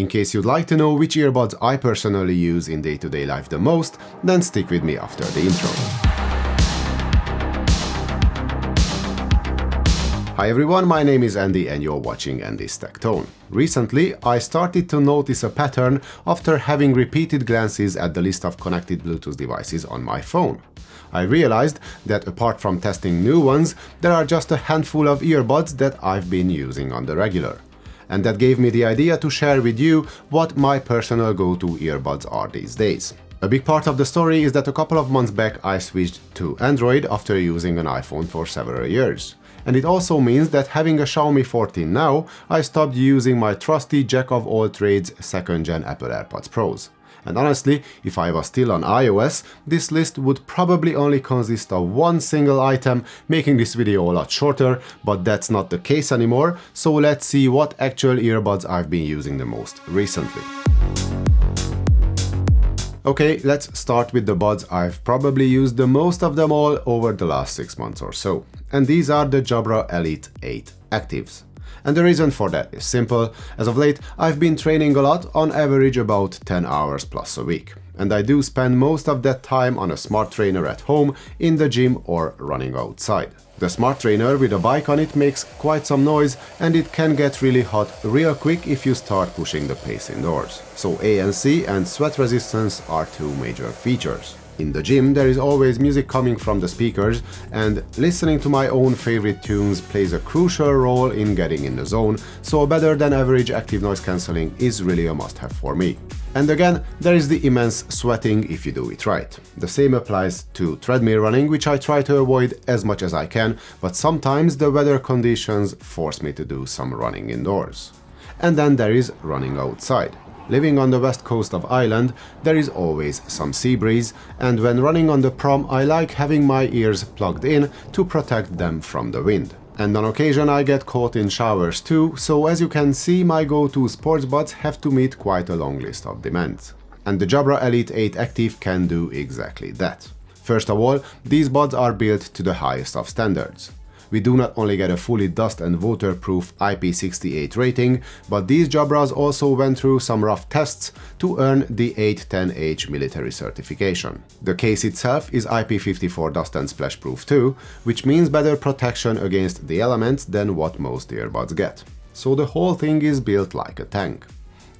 In case you'd like to know which earbuds I personally use in day-to-day life the most, then stick with me after the intro. Hi everyone, my name is Andy and you're watching Andy's Tech Tone. Recently, I started to notice a pattern after having repeated glances at the list of connected Bluetooth devices on my phone. I realized that apart from testing new ones, there are just a handful of earbuds that I've been using on the regular. And that gave me the idea to share with you what my personal go-to earbuds are these days. A big part of the story is that a couple of months back I switched to Android after using an iPhone for several years. And it also means that having a Xiaomi 14 now, I stopped using my trusty jack of all trades 2nd gen Apple AirPods Pros. And honestly, if I was still on iOS, this list would probably only consist of one single item, making this video a lot shorter, but that's not the case anymore, so let's see what actual earbuds I've been using the most recently. Okay, let's start with the buds I've probably used the most of them all over the last 6 months or so. And these are the Jabra Elite 8 Actives. And the reason for that is simple. As of late, I've been training a lot, on average about 10 hours plus a week. And I do spend most of that time on a smart trainer at home, in the gym or running outside. The smart trainer with a bike on it makes quite some noise and it can get really hot real quick if you start pushing the pace indoors. So ANC and sweat resistance are two major features. In the gym, there is always music coming from the speakers, and listening to my own favorite tunes plays a crucial role in getting in the zone, so better than average active noise cancelling is really a must-have for me. And again, there is the immense sweating if you do it right. The same applies to treadmill running, which I try to avoid as much as I can, but sometimes the weather conditions force me to do some running indoors. And then there is running outside. Living on the west coast of Ireland, there is always some sea breeze, and when running on the prom I like having my ears plugged in to protect them from the wind. And on occasion I get caught in showers too, so as you can see my go-to sports buds have to meet quite a long list of demands. And the Jabra Elite 8 Active can do exactly that. First of all, these buds are built to the highest of standards. We do not only get a fully dust and waterproof IP68 rating, but these Jabras also went through some rough tests to earn the 810H military certification. The case itself is IP54 dust and splash proof too, which means better protection against the elements than what most earbuds get. So the whole thing is built like a tank.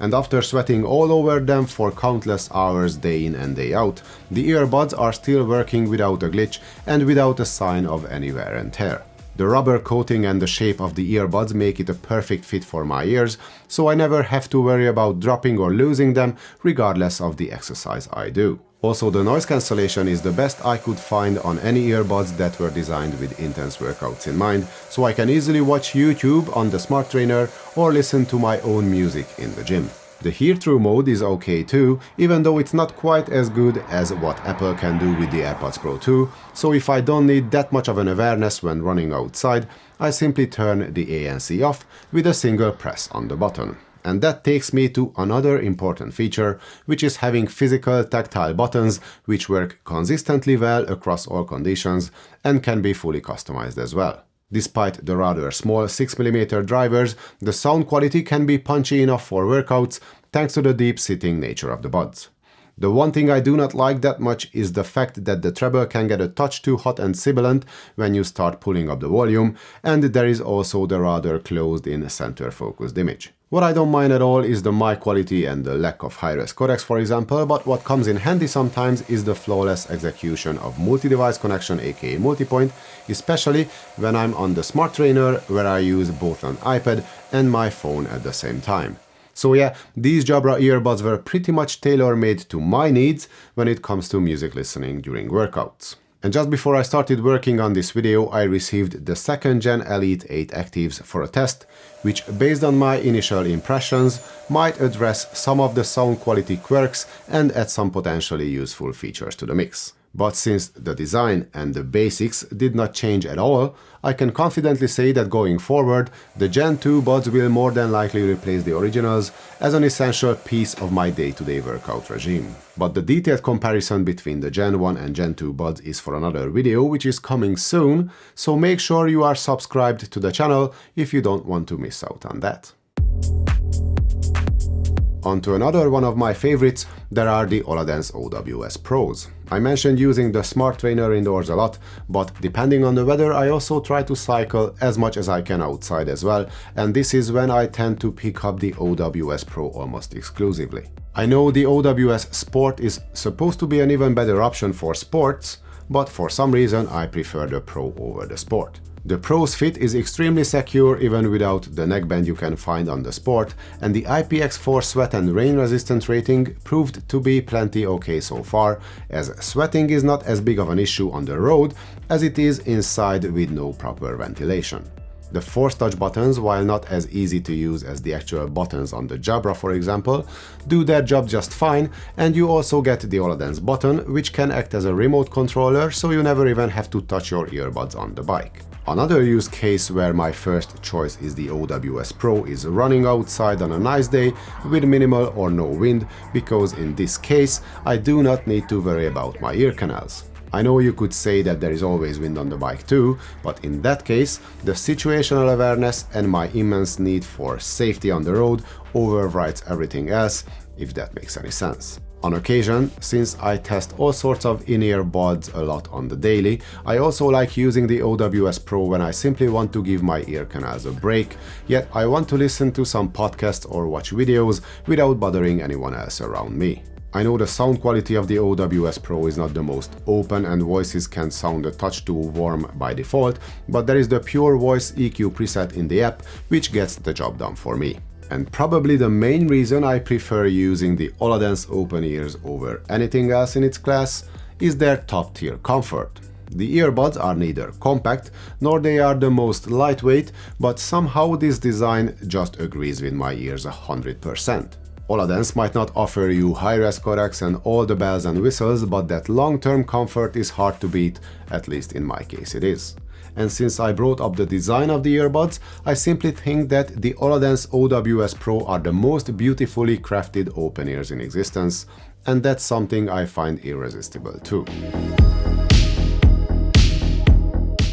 And after sweating all over them for countless hours day in and day out, the earbuds are still working without a glitch and without a sign of any wear and tear. The rubber coating and the shape of the earbuds make it a perfect fit for my ears, so I never have to worry about dropping or losing them, regardless of the exercise I do. Also, the noise cancellation is the best I could find on any earbuds that were designed with intense workouts in mind, so I can easily watch YouTube on the smart trainer or listen to my own music in the gym. The hear-through mode is okay too, even though it's not quite as good as what Apple can do with the AirPods Pro 2, so if I don't need that much of an awareness when running outside, I simply turn the ANC off with a single press on the button. And that takes me to another important feature, which is having physical tactile buttons which work consistently well across all conditions and can be fully customized as well. Despite the rather small 6mm drivers, the sound quality can be punchy enough for workouts thanks to the deep-sitting nature of the buds. The one thing I do not like that much is the fact that the treble can get a touch too hot and sibilant when you start pulling up the volume, and there is also the rather closed-in center-focused image. What I don't mind at all is the mic quality and the lack of high-res codecs, for example, but what comes in handy sometimes is the flawless execution of multi-device connection, aka multipoint, especially when I'm on the smart trainer where I use both an iPad and my phone at the same time. So yeah, these Jabra earbuds were pretty much tailor-made to my needs when it comes to music listening during workouts. And just before I started working on this video, I received the 2nd Gen Elite 8 Actives for a test, which based on my initial impressions might address some of the sound quality quirks and add some potentially useful features to the mix. But since the design and the basics did not change at all, I can confidently say that going forward, the Gen 2 buds will more than likely replace the originals as an essential piece of my day-to-day workout regime. But the detailed comparison between the Gen 1 and Gen 2 buds is for another video, which is coming soon, so make sure you are subscribed to the channel if you don't want to miss out on that. On to another one of my favorites, there are the Oladance OWS Pros. I mentioned using the Smart Trainer indoors a lot, but depending on the weather I also try to cycle as much as I can outside as well, and this is when I tend to pick up the OWS Pro almost exclusively. I know the OWS Sport is supposed to be an even better option for sports, but for some reason I prefer the Pro over the Sport. The Pro's fit is extremely secure even without the neckband you can find on the Sport, and the IPX4 sweat and rain resistant rating proved to be plenty okay so far, as sweating is not as big of an issue on the road as it is inside with no proper ventilation. The force touch buttons, while not as easy to use as the actual buttons on the Jabra for example, do their job just fine, and you also get the Oladance button, which can act as a remote controller, so you never even have to touch your earbuds on the bike. Another use case where my first choice is the OWS Pro is running outside on a nice day with minimal or no wind, because in this case I do not need to worry about my ear canals. I know you could say that there is always wind on the bike too, but in that case, the situational awareness and my immense need for safety on the road overrides everything else, if that makes any sense. On occasion, since I test all sorts of in-ear buds a lot on the daily, I also like using the OWS Pro when I simply want to give my ear canals a break, yet I want to listen to some podcasts or watch videos without bothering anyone else around me. I know the sound quality of the OWS Pro is not the most open and voices can sound a touch too warm by default, but there is the pure voice EQ preset in the app which gets the job done for me. And probably the main reason I prefer using the Oladance open ears over anything else in its class is their top tier comfort. The earbuds are neither compact nor they are the most lightweight, but somehow this design just agrees with my ears 100%. Oladance might not offer you high-res codecs and all the bells and whistles, but that long-term comfort is hard to beat, at least in my case it is. And since I brought up the design of the earbuds, I simply think that the Oladance OWS Pro are the most beautifully crafted open ears in existence, and that's something I find irresistible too.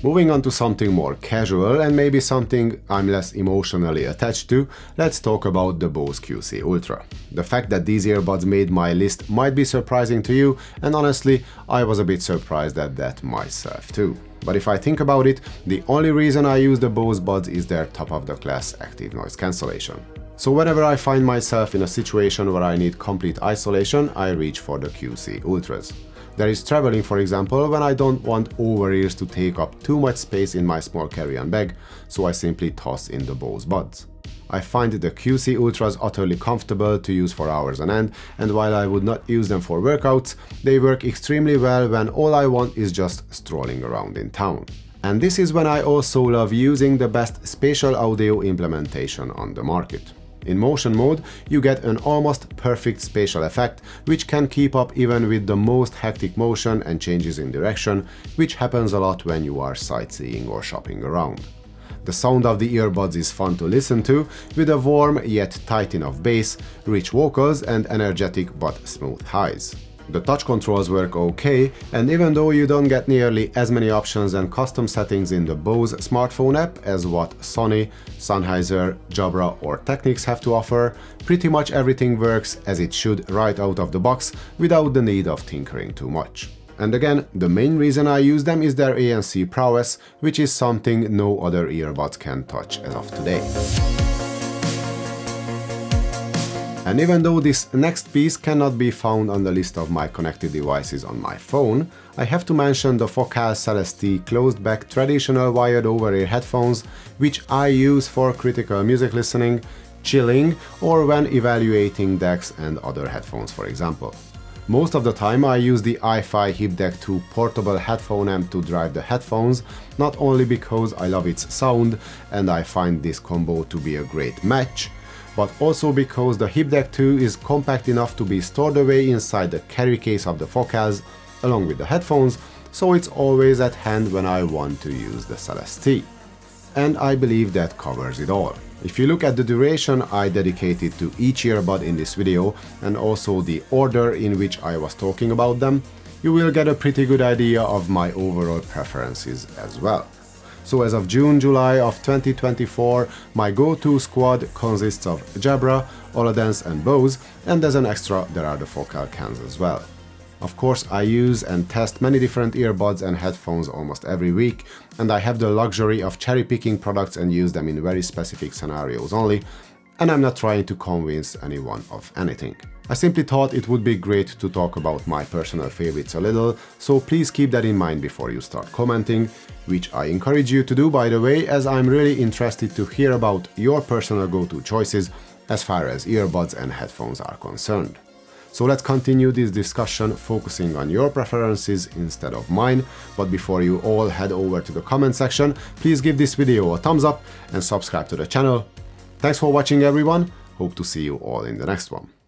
Moving on to something more casual and maybe something I'm less emotionally attached to, let's talk about the Bose QC Ultra. The fact that these earbuds made my list might be surprising to you, and honestly, I was a bit surprised at that myself too. But if I think about it, the only reason I use the Bose buds is their top-of-the-class active noise cancellation. So whenever I find myself in a situation where I need complete isolation, I reach for the QC Ultras. There is traveling, for example, when I don't want over-ears to take up too much space in my small carry-on bag, so I simply toss in the Bose buds. I find the QC Ultras utterly comfortable to use for hours on end, and while I would not use them for workouts, they work extremely well when all I want is just strolling around in town. And this is when I also love using the best spatial audio implementation on the market. In motion mode, you get an almost perfect spatial effect, which can keep up even with the most hectic motion and changes in direction, which happens a lot when you are sightseeing or shopping around. The sound of the earbuds is fun to listen to, with a warm yet tight enough bass, rich vocals and energetic but smooth highs. The touch controls work okay, and even though you don't get nearly as many options and custom settings in the Bose smartphone app as what Sony, Sennheiser, Jabra or Technics have to offer, pretty much everything works as it should right out of the box without the need of tinkering too much. And again, the main reason I use them is their ANC prowess, which is something no other earbuds can touch as of today. And even though this next piece cannot be found on the list of my connected devices on my phone, I have to mention the Focal Celeste closed-back traditional wired over-ear headphones, which I use for critical music listening, chilling, or when evaluating decks and other headphones, for example. Most of the time I use the iFi HipDeck 2 portable headphone amp to drive the headphones, not only because I love its sound and I find this combo to be a great match, but also because the HipDeck 2 is compact enough to be stored away inside the carry case of the Focals, along with the headphones, so it's always at hand when I want to use the Celeste. And I believe that covers it all. If you look at the duration I dedicated to each earbud in this video, and also the order in which I was talking about them, you will get a pretty good idea of my overall preferences as well. So as of June-July of 2024, my go-to squad consists of Jabra, Oladance and Bose, and as an extra there are the focal cans as well. Of course, I use and test many different earbuds and headphones almost every week, and I have the luxury of cherry-picking products and use them in very specific scenarios only, and I'm not trying to convince anyone of anything. I simply thought it would be great to talk about my personal favorites a little, so please keep that in mind before you start commenting, which I encourage you to do, by the way, as I'm really interested to hear about your personal go-to choices as far as earbuds and headphones are concerned. So let's continue this discussion focusing on your preferences instead of mine, but before you all head over to the comment section, please give this video a thumbs up and subscribe to the channel. Thanks for watching everyone, hope to see you all in the next one.